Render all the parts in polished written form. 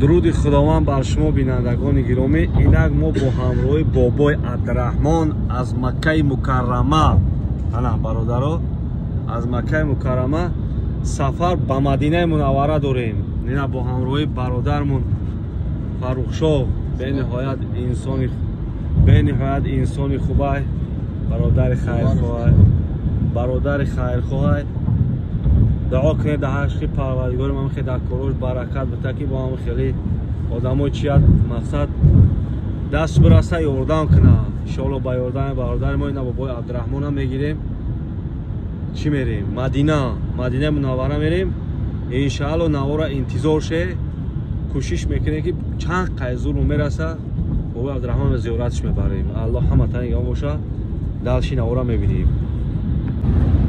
درود خداوند بر شما بینندگان گرامی. اینک ما با همراهی بابای عبدالرحمن از مکه مکرمه، انا برادرها، از مکه مکرمه سفر به مدینه منوره داریم. اینا با همراهی برادرمون فروخشاه به نهایت انسانی خوبه، برادر خیرخواه. دعا کنید در عشق پروردگار من خیلی در کارش برکت بده که با هم خیلی آدمای چیت مقصد دست برسه یاردن کنه. ان شاء الله با یاردن برادر ما اینا بابای عبدالرحمن هم میگیریم. چی میریم؟ مدینه منوره میریم. ان شاء الله نوارا انتظار شه. کوشش میکنه که چند قیزور میرسه بابای عبدالرحمن زیارتش میبریم. الله همه تنگ باشه. دلش نوارا میبینیم.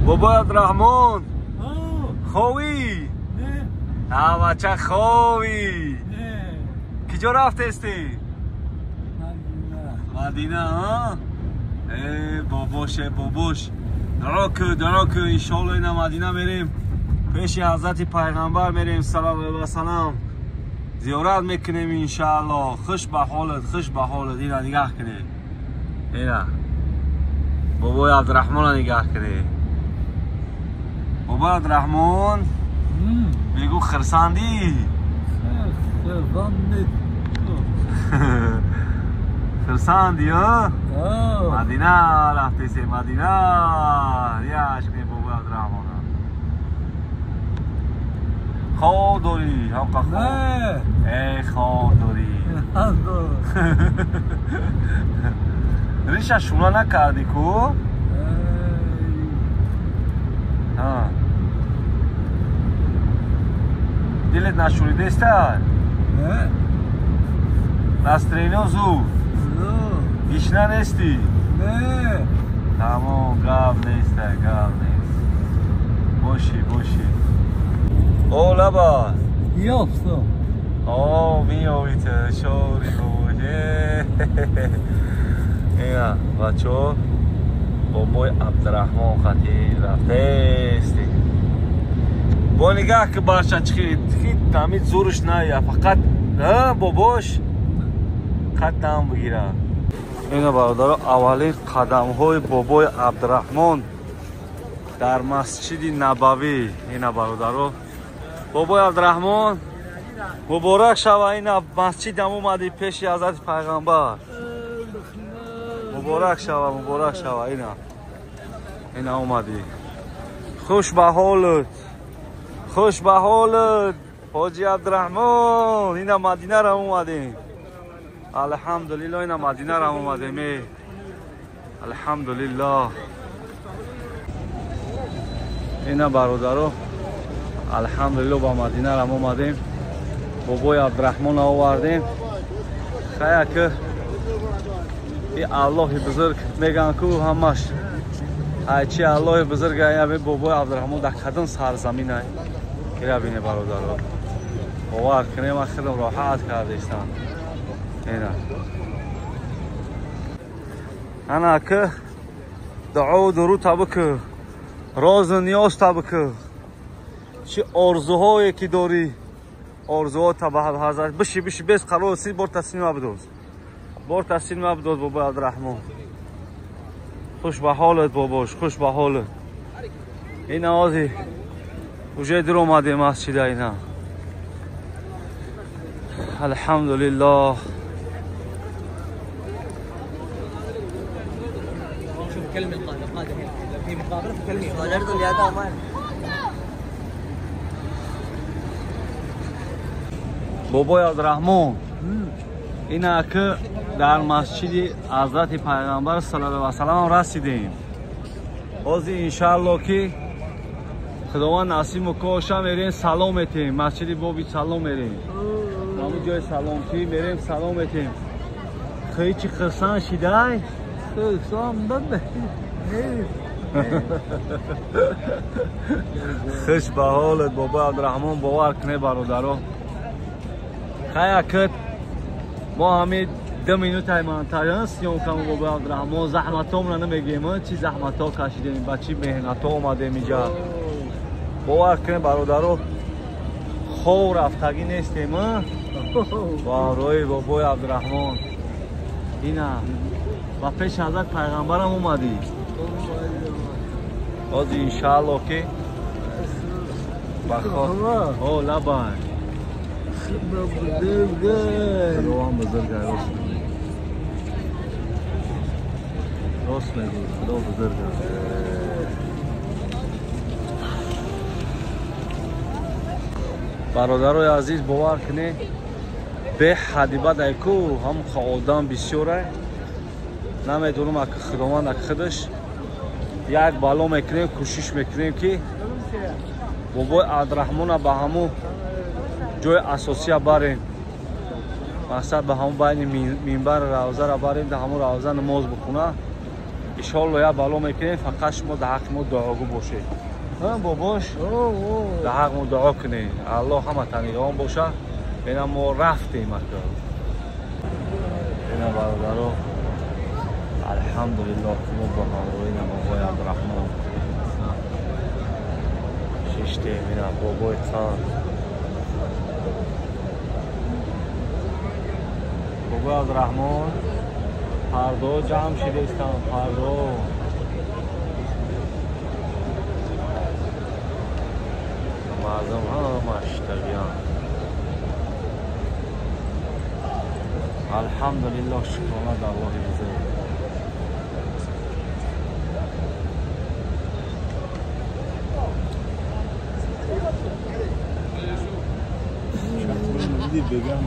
بابای عبدالرحمن خوبی؟ نه بچه خوبی؟ کجا رفته استی؟ مدینه ها؟ بابوش دعا که انشاءالله این مدینه میریم پیش حضرت پیغمبر میریم صلی الله علیه و سلم زیارت میکنیم انشاءالله. خوش به حالت اینا نگاه کنی. اینا بابای عبدالرحمن نگاه کنی. بابا عبدالرحمن میگو خرساندی؟ خرساندی ها؟ مدینه رفتی سی مدینه یاش کنی بابا عبدالرحمن خواه داری حقا خواه ای خواه داری ریشه شولا نکردی کو؟ دلت نشوریده است؟ نه نسترینو زو گشنه نیستی؟ نه تمام گاب نیست باشی او لبا یافتم میاویت شوری بوده. اینا بچه بابای عبدالرحمن خطی رفته استی. با نگاه که برشا چخید تامید زورش نایه فقط باباش خط نام بگیره. اینا برادر اولین قدم های بابای عبدالرحمن در مسجد نبوی. اینا برادر بابای عبدالرحمن مبارک شوه. اینا مسجد هم اومدی پیش حضرت پیغمبر. مبارک شوه. اینا اومدی. خوش به حالت حاجی عبدالرحمن. اینا مدینه را اومدیم الحمدلله. اینا مدینه را اومدیم الحمدلله. اینا برادرو الحمدلله با مدینه را اومدیم. بابای عبدالرحمن آوردیم. خیلی که ای الله بزرگ میگن کو همش چی الله بزرگ ای بابای عبدالرحمن در کدام سرزمین ای که بینه برادر باور کنیم من خیلی راحت کرده استم. انا که دعا و درود تبک راز و نیاز تبک چی آرزوهایی که داری آرزوها تبع حضرت بشی بیس قرار سی بار تسلیم عبدالله بابا عبدالرحمن. خوش به حالت باباش خوش به حالت. این آوازی اوجه در اومده مسجد اینا الحمدلله. شوف كلمة القادم في مقابلة كلمة الأردن يا دامان. بابای عبدالرحمن اینا که در مسجد حضرت پیغمبر صلی الله علیه و سلم رسیدیم. بازی انشاءالله که خداوند نصیب مکاشه میریم سلام میتیم. مسجد بابی سلام میریم. همون جای سلام کی میریم سلام میتیم. خیلی چی خرسان شیده خرسان بده. خوش به حالت بابا عبدالرحمن. باور کنه برادرها خیلی که ما همین 2 مینوت منطقه سیام کنم بابا عبدالرحمن زحمت ها رو نمیگیم چی زحمت ها کشیدیم بچی مهنت ها اومدیم اینجا. باور کنه برادرها خواه رفتگی نیستیم. با روی بابای عبدالرحمن اینا و پیش ازت پیغمبرم اومدی باز انشاءالله که بخواه او لبن خداوند بزرگه راست میگی خدا بزرگه برادرای عزیز باور کنید به حدیبت ایکو هم آدم بسیاره نمیدونم اگه خداوند اگه خودش یک بالا میکنیم کوشش میکنیم که بابای عبدالرحمن به همون جای اساسی بریم مقصد به همون بین منبر روزه را بریم در همون روزه نماز بخونه انشاءالله یک بالا میکنیم فقط شما در حق ما دعاگو باشید باباش در حق ما دعا کنید الله همه تنگان باشه اینا ما رفتیم اکر اینا برادرها الحمدلله که ما با همراهی بابای عبدالرحمن ششتیم اینا بابای خان بابای عبدالرحمن پردا جمع شده استم پردا مردم ها مشتریان الحمدلله شکرانه در الله بزرگ بگم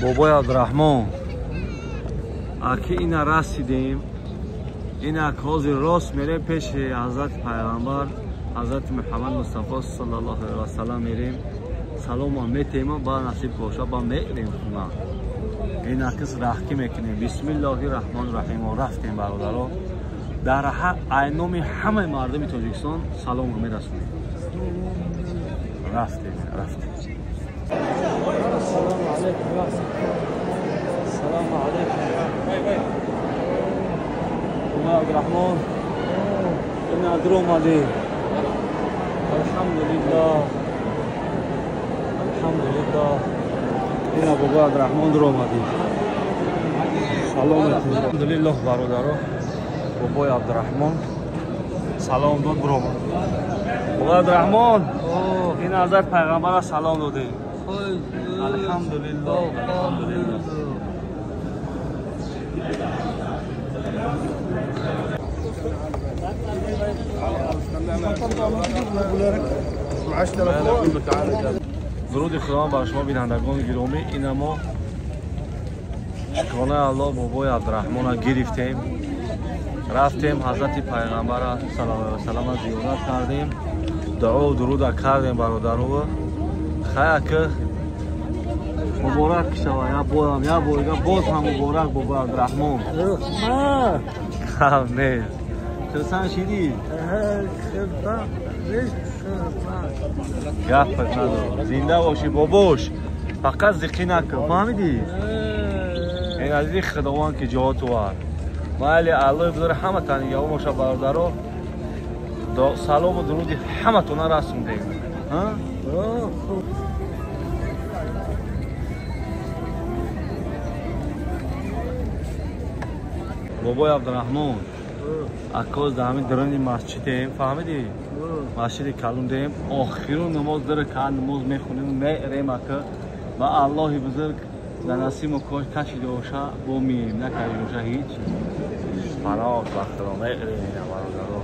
بابای عبدالرحمن اکی اینا رسیدیم اینا کازی راست میریم پیش حضرت پیغمبر حضرت محمد مصطفی صلی الله علیه و سلم میریم سلام هم میتیم با نصیب باشه با میریم خونه اینا کس رحکی میکنیم بسم الله الرحمن الرحیم و رفتیم برادرها در اینومی همه مردم تاجیکستان سلام رو میرسونیم رفتیم السلام علیکم السلام علیکم بابای عبدالرحمن اینا در اومدی الحمدلله اینا بابای عبدالرحمن در اومدی سلام علیکم الحمدلله برادرها بابای عبدالرحمن سلام داد برام بابای عبدالرحمن این حضرت پیغمبر سلام دادیم الحمدلله درود خداوند بر شما بینندگان گرامی این ما شکرانه الله بابای عبدالرحمن را گرفتیم رفتیم حضرت پیغمبر صلی الله علیه و سلم زیارت کردیم دعا و درود کردیم برادرها خیلی که مبارک شوه یا بایگا باز هم مبارک بابای عبدالرحمن کم نیست خرسان شیدی؟ گفت ندار زنده باشی باباش فقط زقی نکن فهمیدی؟ این عزیزی خداوند که جا تو هر ولی الله بذاره همه تنگه ها باشه برادرها سلام و درودی همه تونه رسوندیم بابای عبدالرحمن акоз да ҳамин дарони масҷидем фаҳмидӣ масҷиди калундем охиру намоз дара ка намоз мехунем мерем ака ва аллоҳи бузург дар насиму кош кашида боша бо мием накашида боша ҳеҷ фароғ вақтро мерем бародаро